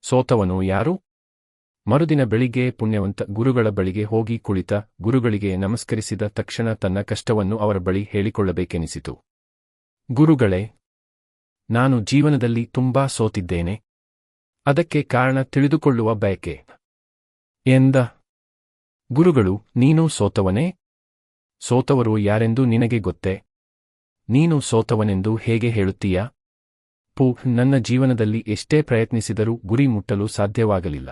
ಸೋತವನು ಯಾರು? ಮರುದಿನ ಬೆಳಿಗ್ಗೆ ಪುಣ್ಯವಂತ ಗುರುಗಳ ಬಳಿಗೆ ಹೋಗಿ ಕುಳಿತ. ಗುರುಗಳಿಗೆ ನಮಸ್ಕರಿಸಿದ ತಕ್ಷಣ ತನ್ನ ಕಷ್ಟವನ್ನು ಅವರ ಬಳಿ ಹೇಳಿಕೊಳ್ಳಬೇಕೆನಿಸಿತು. ಗುರುಗಳೇ, ನಾನು ಜೀವನದಲ್ಲಿ ತುಂಬಾ ಸೋತಿದ್ದೇನೆ. ಅದಕ್ಕೆ ಕಾರಣ ತಿಳಿದುಕೊಳ್ಳುವ ಬಯಕೆ ಎಂದ. ಗುರುಗಳು, ನೀನು ಸೋತವನೇ? ಸೋತವರು ಯಾರೆಂದು ನಿನಗೆ ಗೊತ್ತೇ? ನೀನು ಸೋತವನೆಂದು ಹೇಗೆ ಹೇಳುತ್ತೀಯಾ? ನನ್ನ ಜೀವನದಲ್ಲಿ ಎಷ್ಟೇ ಪ್ರಯತ್ನಿಸಿದರೂ ಗುರಿ ಮುಟ್ಟಲು ಸಾಧ್ಯವಾಗಲಿಲ್ಲ.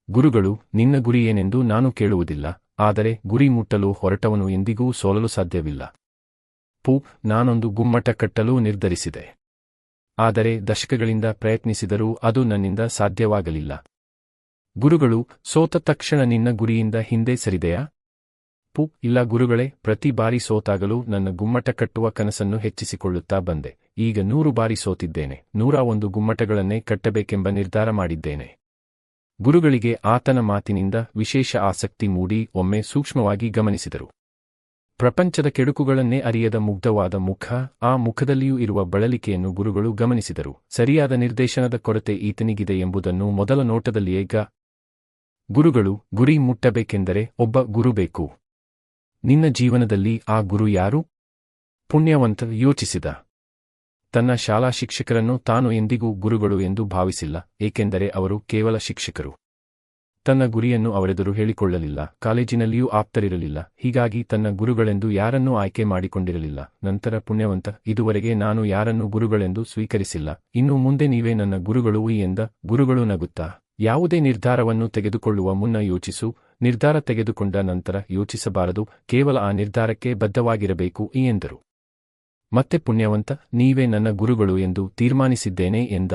ಗುರುಗಳು, ನಿನ್ನ ಗುರಿ ಏನೆಂದು ನಾನು ಕೇಳುವುದಿಲ್ಲ, ಆದರೆ ಗುರಿ ಮುಟ್ಟಲು ಹೊರಟವನು ಎಂದಿಗೂ ಸೋಲಲು ಸಾಧ್ಯವಿಲ್ಲ. ನಾನೊಂದು ಗುಮ್ಮಟ ಕಟ್ಟಲು ನಿರ್ಧರಿಸಿದೆ. ಆದರೆ ದಶಕಗಳಿಂದ ಪ್ರಯತ್ನಿಸಿದರೂ ಅದು ನನ್ನಿಂದ ಸಾಧ್ಯವಾಗಲಿಲ್ಲ. ಗುರುಗಳು, ಸೋತ ತಕ್ಷಣ ನಿನ್ನ ಗುರಿಯಿಂದ ಹಿಂದೆ ಸರಿದೆಯಾ? ಇಲ್ಲ ಗುರುಗಳೇ, ಪ್ರತಿ ಬಾರಿ ಸೋತಾಗಲೂ ನನ್ನ ಗುಮ್ಮಟ ಕಟ್ಟುವ ಕನಸನ್ನು ಹೆಚ್ಚಿಸಿಕೊಳ್ಳುತ್ತಾ ಬಂದೆ. ಈಗ 100 ಬಾರಿ ಸೋತಿದ್ದೇನೆ. 101 ಗುಮ್ಮಟಗಳನ್ನೇ ಕಟ್ಟಬೇಕೆಂಬ ನಿರ್ಧಾರ ಮಾಡಿದ್ದೇನೆ. ಗುರುಗಳಿಗೆ ಆತನ ಮಾತಿನಿಂದ ವಿಶೇಷ ಆಸಕ್ತಿ ಮೂಡಿ ಒಮ್ಮೆ ಸೂಕ್ಷ್ಮವಾಗಿ ಗಮನಿಸಿದರು. ಪ್ರಪಂಚದ ಕೆಡುಕುಗಳನ್ನೇ ಅರಿಯದ ಮುಗ್ಧವಾದ ಮುಖ, ಆ ಮುಖದಲ್ಲಿಯೂ ಇರುವ ಬಳಲಿಕೆಯನ್ನು ಗುರುಗಳು ಗಮನಿಸಿದರು. ಸರಿಯಾದ ನಿರ್ದೇಶನದ ಕೊರತೆ ಈತನಿಗಿದೆ ಎಂಬುದನ್ನು ಮೊದಲ ನೋಟದಲ್ಲಿಯೇ ಗುರುಗಳು, ಗುರಿ ಮುಟ್ಟಬೇಕೆಂದರೆ ಒಬ್ಬ ಗುರು ಬೇಕು. ನಿನ್ನ ಜೀವನದಲ್ಲಿ ಆ ಗುರು ಯಾರು? ಪುಣ್ಯವಂತ ಯೋಚಿಸಿದ. ತನ್ನ ಶಾಲಾ ಶಿಕ್ಷಕರನ್ನು ತಾನು ಎಂದಿಗೂ ಗುರುಗಳು ಎಂದು ಭಾವಿಸಿಲ್ಲ, ಏಕೆಂದರೆ ಅವರು ಕೇವಲ ಶಿಕ್ಷಕರು. ತನ್ನ ಗುರಿಯನ್ನು ಅವರೆದುರು ಹೇಳಿಕೊಳ್ಳಲಿಲ್ಲ, ಕಾಲೇಜಿನಲ್ಲಿಯೂ ಆಪ್ತರಿರಲಿಲ್ಲ. ಹೀಗಾಗಿ ತನ್ನ ಗುರುಗಳೆಂದು ಯಾರನ್ನೂ ಆಯ್ಕೆ ಮಾಡಿಕೊಂಡಿರಲಿಲ್ಲ. ನಂತರ ಪುಣ್ಯವಂತ, ಇದುವರೆಗೆ ನಾನು ಯಾರನ್ನೂ ಗುರುಗಳೆಂದು ಸ್ವೀಕರಿಸಿಲ್ಲ, ಇನ್ನು ಮುಂದೆ ನೀವೇ ನನ್ನ ಗುರುಗಳು ಎಂದ. ಗುರುಗಳು ನಗುತ್ತಾ, ಯಾವುದೇ ನಿರ್ಧಾರವನ್ನು ತೆಗೆದುಕೊಳ್ಳುವ ಮುನ್ನ ಯೋಚಿಸು, ನಿರ್ಧಾರ ತೆಗೆದುಕೊಂಡ ನಂತರ ಯೋಚಿಸಬಾರದು, ಕೇವಲ ಆ ನಿರ್ಧಾರಕ್ಕೆ ಬದ್ಧವಾಗಿರಬೇಕು ಎಂದರು. ಮತ್ತೆ ಪುಣ್ಯವಂತ, ನೀವೇ ನನ್ನ ಗುರುಗಳು ಎಂದು ತೀರ್ಮಾನಿಸಿದ್ದೇನೆ ಎಂದ.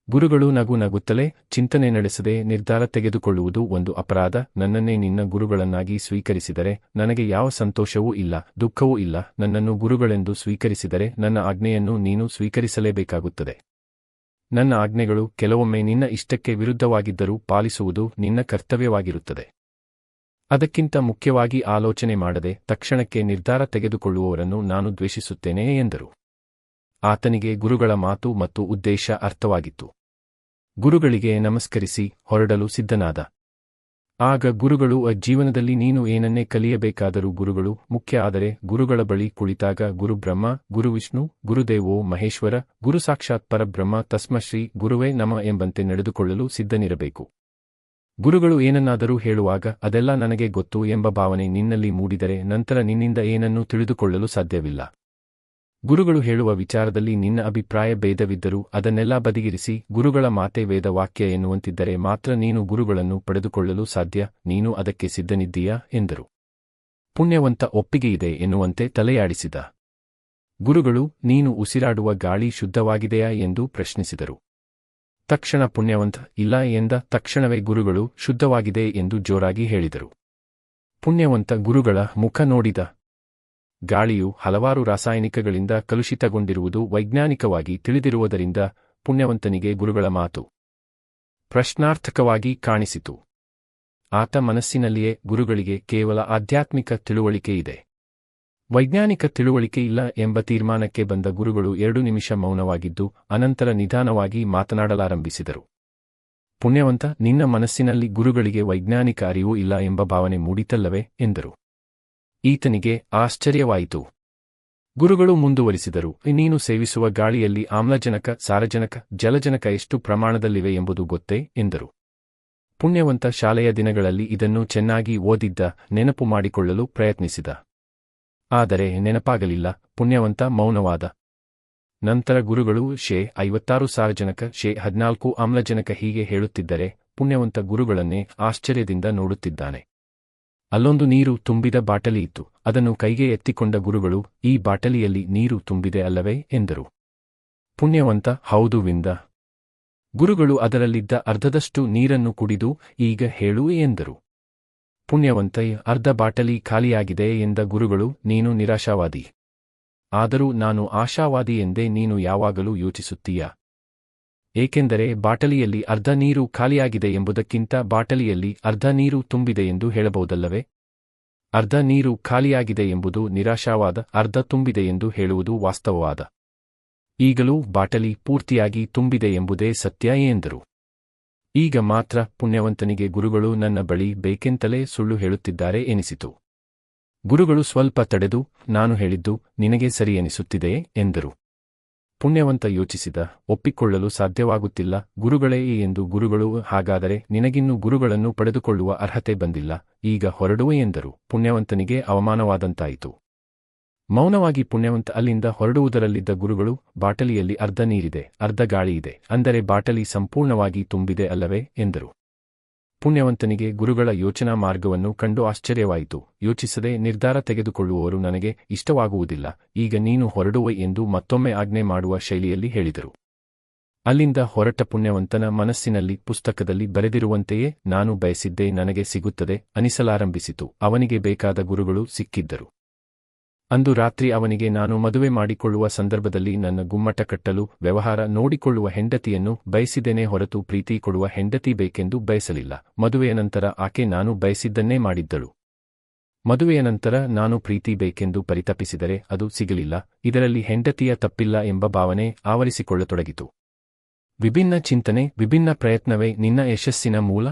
ಗುರುಗಳು ನಗುತ್ತಲೇ, ಚಿಂತನೆ ನಡೆಸದೆ ನಿರ್ಧಾರ ತೆಗೆದುಕೊಳ್ಳುವುದು ಒಂದು ಅಪರಾಧ. ನನ್ನನ್ನೇ ನಿನ್ನ ಗುರುಗಳನ್ನಾಗಿ ಸ್ವೀಕರಿಸಿದರೆ ನನಗೆ ಯಾವ ಸಂತೋಷವೂ ಇಲ್ಲ, ದುಃಖವೂ ಇಲ್ಲ. ನನ್ನನ್ನು ಗುರುಗಳೆಂದು ಸ್ವೀಕರಿಸಿದರೆ ನನ್ನ ಆಜ್ಞೆಯನ್ನು ನೀನು ಸ್ವೀಕರಿಸಲೇಬೇಕಾಗುತ್ತದೆ. ನನ್ನ ಆಜ್ಞೆಗಳು ಕೆಲವೊಮ್ಮೆ ನಿನ್ನ ಇಷ್ಟಕ್ಕೆ ವಿರುದ್ಧವಾಗಿದ್ದರೂ ಪಾಲಿಸುವುದು ನಿನ್ನ ಕರ್ತವ್ಯವಾಗಿರುತ್ತದೆ. ಅದಕ್ಕಿಂತ ಮುಖ್ಯವಾಗಿ ಆಲೋಚನೆ ಮಾಡದೆ ತಕ್ಷಣಕ್ಕೆ ನಿರ್ಧಾರ ತೆಗೆದುಕೊಳ್ಳುವವರನ್ನು ನಾನು ದ್ವೇಷಿಸುತ್ತೇನೆ ಎಂದರು. ಆತನಿಗೆ ಗುರುಗಳ ಮಾತು ಮತ್ತು ಉದ್ದೇಶ ಅರ್ಥವಾಗಿತ್ತು. ಗುರುಗಳಿಗೆ ನಮಸ್ಕರಿಸಿ ಹೊರಡಲು ಸಿದ್ಧನಾದ. ಆಗ ಗುರುಗಳು, ಜೀವನದಲ್ಲಿ ನೀನು ಏನನ್ನೇ ಕಲಿಯಬೇಕಾದರೂ ಗುರುಗಳು ಮುಖ್ಯ. ಆದರೆ ಗುರುಗಳ ಬಳಿ ಕುಳಿತಾಗ ಗುರು ಬ್ರಹ್ಮ, ಗುರು ವಿಷ್ಣು, ಗುರುದೇವೋ ಮಹೇಶ್ವರ, ಗುರು ಸಾಕ್ಷಾತ್ ಪರಬ್ರಹ್ಮ ತಸ್ಮಶ್ರೀ ಗುರುವೇ ನಮ ಎಂಬಂತೆ ನಡೆದುಕೊಳ್ಳಲು ಸಿದ್ಧನಿರಬೇಕು. ಗುರುಗಳು ಏನನ್ನಾದರೂ ಹೇಳುವಾಗ ಅದೆಲ್ಲ ನನಗೆ ಗೊತ್ತು ಎಂಬ ಭಾವನೆ ನಿನ್ನಲ್ಲಿ ಮೂಡಿದರೆ ನಂತರ ನಿನ್ನಿಂದ ಏನನ್ನೂ ತಿಳಿದುಕೊಳ್ಳಲು ಸಾಧ್ಯವಿಲ್ಲ. ಗುರುಗಳು ಹೇಳುವ ವಿಚಾರದಲ್ಲಿ ನಿನ್ನ ಅಭಿಪ್ರಾಯ ಭೇದವಿದ್ದರೂ ಅದನ್ನೆಲ್ಲ ಬದಿಗಿರಿಸಿ ಗುರುಗಳ ಮಾತೆ ವೇದ ವಾಕ್ಯ ಎನ್ನುವಂತಿದ್ದರೆ ಮಾತ್ರ ನೀನು ಗುರುಗಳನ್ನು ಪಡೆದುಕೊಳ್ಳಲು ಸಾಧ್ಯ. ನೀನು ಅದಕ್ಕೆ ಸಿದ್ಧನಿದ್ದೀಯಾ ಎಂದರು. ಪುಣ್ಯವಂತ ಒಪ್ಪಿಗೆಯಿದೆ ಎನ್ನುವಂತೆ ತಲೆಯಾಡಿಸಿದ. ಗುರುಗಳು, ನೀನು ಉಸಿರಾಡುವ ಗಾಳಿ ಶುದ್ಧವಾಗಿದೆಯಾ ಎಂದು ಪ್ರಶ್ನಿಸಿದರು. ತಕ್ಷಣ ಪುಣ್ಯವಂತ ಇಲ್ಲ ಎಂದ. ತಕ್ಷಣವೇ ಗುರುಗಳು ಶುದ್ಧವಾಗಿದೆ ಎಂದು ಜೋರಾಗಿ ಹೇಳಿದರು. ಪುಣ್ಯವಂತ ಗುರುಗಳ ಮುಖ ನೋಡಿದ. ಗಾಳಿಯು ಹಲವಾರು ರಾಸಾಯನಿಕಗಳಿಂದ ಕಲುಷಿತಗೊಂಡಿರುವುದು ವೈಜ್ಞಾನಿಕವಾಗಿ ತಿಳಿದಿರುವುದರಿಂದ ಪುಣ್ಯವಂತನಿಗೆ ಗುರುಗಳ ಮಾತು ಪ್ರಶ್ನಾರ್ಥಕವಾಗಿ ಕಾಣಿಸಿತು. ಆತ ಮನಸ್ಸಿನಲ್ಲಿಯೇ, ಗುರುಗಳಿಗೆ ಕೇವಲ ಆಧ್ಯಾತ್ಮಿಕ ತಿಳುವಳಿಕೆ ಇದೆ, ವೈಜ್ಞಾನಿಕ ತಿಳುವಳಿಕೆ ಇಲ್ಲ ಎಂಬ ತೀರ್ಮಾನಕ್ಕೆ ಬಂದ ಗುರುಗಳು 2 ನಿಮಿಷ ಮೌನವಾಗಿದ್ದು ಅನಂತರ ನಿಧಾನವಾಗಿ ಮಾತನಾಡಲಾರಂಭಿಸಿದರು. ಪುಣ್ಯವಂತ, ನಿನ್ನ ಮನಸ್ಸಿನಲ್ಲಿ ಗುರುಗಳಿಗೆ ವೈಜ್ಞಾನಿಕ ಅರಿವು ಇಲ್ಲ ಎಂಬ ಭಾವನೆ ಮೂಡಿತಲ್ಲವೇ ಎಂದರು. ಈತನಿಗೆ ಆಶ್ಚರ್ಯವಾಯಿತು. ಗುರುಗಳು ಮುಂದುವರಿಸಿದರು, ನೀನು ಸೇವಿಸುವ ಗಾಳಿಯಲ್ಲಿ ಆಮ್ಲಜನಕ, ಸಾರಜನಕ, ಜಲಜನಕ ಎಷ್ಟು ಪ್ರಮಾಣದಲ್ಲಿವೆ ಎಂಬುದು ಗೊತ್ತೇ ಎಂದರು. ಪುಣ್ಯವಂತ ಶಾಲೆಯ ದಿನಗಳಲ್ಲಿ ಇದನ್ನು ಚೆನ್ನಾಗಿ ಓದಿದ್ದ, ನೆನಪು ಮಾಡಿಕೊಳ್ಳಲು ಪ್ರಯತ್ನಿಸಿದ. ಆದರೆ ನೆನಪಾಗಲಿಲ್ಲ. ಪುಣ್ಯವಂತ ಮೌನವಾದ. ನಂತರ ಗುರುಗಳು 56 ಸಾರಜನಕ, 14 ಆಮ್ಲಜನಕ ಹೀಗೆ ಹೇಳುತ್ತಿದ್ದರೆ ಪುಣ್ಯವಂತ ಗುರುಗಳನ್ನೇ ಆಶ್ಚರ್ಯದಿಂದ ನೋಡುತ್ತಿದ್ದಾನೆ. ಅಲ್ಲೊಂದು ನೀರು ತುಂಬಿದ ಬಾಟಲಿ ಇತ್ತು. ಅದನ್ನು ಕೈಗೆ ಎತ್ತಿಕೊಂಡ ಗುರುಗಳು, ಈ ಬಾಟಲಿಯಲ್ಲಿ ನೀರು ತುಂಬಿದೆ ಅಲ್ಲವೇ ಎಂದರು. ಪುಣ್ಯವಂತ ಹೌದು ವಿಂದ. ಗುರುಗಳು ಅದರಲ್ಲಿದ್ದ ಅರ್ಧದಷ್ಟು ನೀರನ್ನು ಕುಡಿದು, ಈಗ ಹೇಳು ಎಂದರು. ಪುಣ್ಯವಂತ, ಅರ್ಧ ಬಾಟಲಿ ಖಾಲಿಯಾಗಿದೆ ಎಂದ ಗುರುಗಳು, ನೀನು ನಿರಾಶಾವಾದಿ. ಆದರೂ ನಾನು ಆಶಾವಾದಿ ಎಂದೇ ನೀನು ಯಾವಾಗಲೂ ಯೋಚಿಸುತ್ತೀಯಾ? ಏಕೆಂದರೆ ಬಾಟಲಿಯಲ್ಲಿ ಅರ್ಧ ನೀರು ಖಾಲಿಯಾಗಿದೆ ಎಂಬುದಕ್ಕಿಂತ ಬಾಟಲಿಯಲ್ಲಿ ಅರ್ಧ ನೀರು ತುಂಬಿದೆ ಎಂದು ಹೇಳಬಹುದಲ್ಲವೇ? ಅರ್ಧ ನೀರು ಖಾಲಿಯಾಗಿದೆ ಎಂಬುದು ನಿರಾಶಾವಾದ, ಅರ್ಧ ತುಂಬಿದೆ ಎಂದು ಹೇಳುವುದು ವಾಸ್ತವವಾದ. ಈಗಲೂ ಬಾಟಲಿ ಪೂರ್ತಿಯಾಗಿ ತುಂಬಿದೆ ಎಂಬುದೇ ಸತ್ಯ ಎಂದರು. ಈಗ ಮಾತ್ರ ಪುಣ್ಯವಂತನಿಗೆ ಗುರುಗಳು ನನ್ನ ಬಳಿ ಬೇಕೆಂತಲೇ ಸುಳ್ಳು ಹೇಳುತ್ತಿದ್ದಾರೆ ಎನಿಸಿತು. ಗುರುಗಳು ಸ್ವಲ್ಪ ತಡೆದು, ನಾನು ಹೇಳಿದ್ದು ನಿನಗೆ ಸರಿ ಎನಿಸುತ್ತಿದೆಯೇ ಎಂದರು. ಪುಣ್ಯವಂತ ಯೋಚಿಸಿದ, ಒಪ್ಪಿಕೊಳ್ಳಲು ಸಾಧ್ಯವಾಗುತ್ತಿಲ್ಲ ಗುರುಗಳೇ ಎಂದು. ಗುರುಗಳು, ಹಾಗಾದರೆ ನಿನಗಿನ್ನೂ ಗುರುಗಳನ್ನು ಪಡೆದುಕೊಳ್ಳುವ ಅರ್ಹತೆ ಬಂದಿಲ್ಲ, ಈಗ ಹೊರಡುವೆ ಎಂದರು. ಪುಣ್ಯವಂತನಿಗೆ ಅವಮಾನವಾದಂತಾಯಿತು. ಮೌನವಾಗಿ ಪುಣ್ಯವಂತ ಅಲ್ಲಿಂದ ಹೊರಡುವುದರಲ್ಲಿದ್ದ ಗುರುಗಳು, ಬಾಟಲಿಯಲ್ಲಿ ಅರ್ಧ ನೀರಿದೆ, ಅರ್ಧ ಗಾಳಿಯಿದೆ, ಅಂದರೆ ಬಾಟಲಿ ಸಂಪೂರ್ಣವಾಗಿ ತುಂಬಿದೆ ಅಲ್ಲವೇ ಎಂದರು. ಪುಣ್ಯವಂತನಿಗೆ ಗುರುಗಳ ಯೋಚನಾ ಮಾರ್ಗವನ್ನು ಕಂಡು ಆಶ್ಚರ್ಯವಾಯಿತು. ಯೋಚಿಸದೆ ನಿರ್ಧಾರ ತೆಗೆದುಕೊಳ್ಳುವವರು ನನಗೆ ಇಷ್ಟವಾಗುವುದಿಲ್ಲ, ಈಗ ನೀನು ಹೊರಡುವೆ ಎಂದು ಮತ್ತೊಮ್ಮೆ ಆಜ್ಞೆ ಮಾಡುವ ಶೈಲಿಯಲ್ಲಿ ಹೇಳಿದರು. ಅಲ್ಲಿಂದ ಹೊರಟ ಪುಣ್ಯವಂತನ ಮನಸ್ಸಿನಲ್ಲಿ ಪುಸ್ತಕದಲ್ಲಿ ಬರೆದಿರುವಂತೆಯೇ ನಾನು ಬಯಸಿದ್ದೇ ನನಗೆ ಸಿಗುತ್ತದೆ ಅನಿಸಲಾರಂಭಿಸಿತು. ಅವನಿಗೆ ಬೇಕಾದ ಗುರುಗಳು ಸಿಕ್ಕಿದ್ದರು. ಅಂದು ರಾತ್ರಿ ಅವನಿಗೆ ನಾನು ಮದುವೆ ಮಾಡಿಕೊಳ್ಳುವ ಸಂದರ್ಭದಲ್ಲಿ ನನ್ನ ಗುಮ್ಮಟ ಕಟ್ಟಲು, ವ್ಯವಹಾರ ನೋಡಿಕೊಳ್ಳುವ ಹೆಂಡತಿಯನ್ನು ಬಯಸಿದ್ದೇನೆ ಹೊರತು ಪ್ರೀತಿ ಕೊಡುವ ಹೆಂಡತಿ ಬೇಕೆಂದು ಬಯಸಲಿಲ್ಲ. ಮದುವೆಯ ನಂತರ ಆಕೆ ನಾನು ಬಯಸಿದ್ದನ್ನೇ ಮಾಡಿದ್ದಳು. ಮದುವೆಯ ನಂತರ ನಾನು ಪ್ರೀತಿ ಬೇಕೆಂದು ಪರಿತಪಿಸಿದರೆ ಅದು ಸಿಗಲಿಲ್ಲ. ಇದರಲ್ಲಿ ಹೆಂಡತಿಯ ತಪ್ಪಿಲ್ಲ ಎಂಬ ಭಾವನೆ ಆವರಿಸಿಕೊಳ್ಳತೊಡಗಿತು. ವಿಭಿನ್ನ ಚಿಂತನೆ, ವಿಭಿನ್ನ ಪ್ರಯತ್ನವೇ ನಿನ್ನ ಯಶಸ್ಸಿನ ಮೂಲ.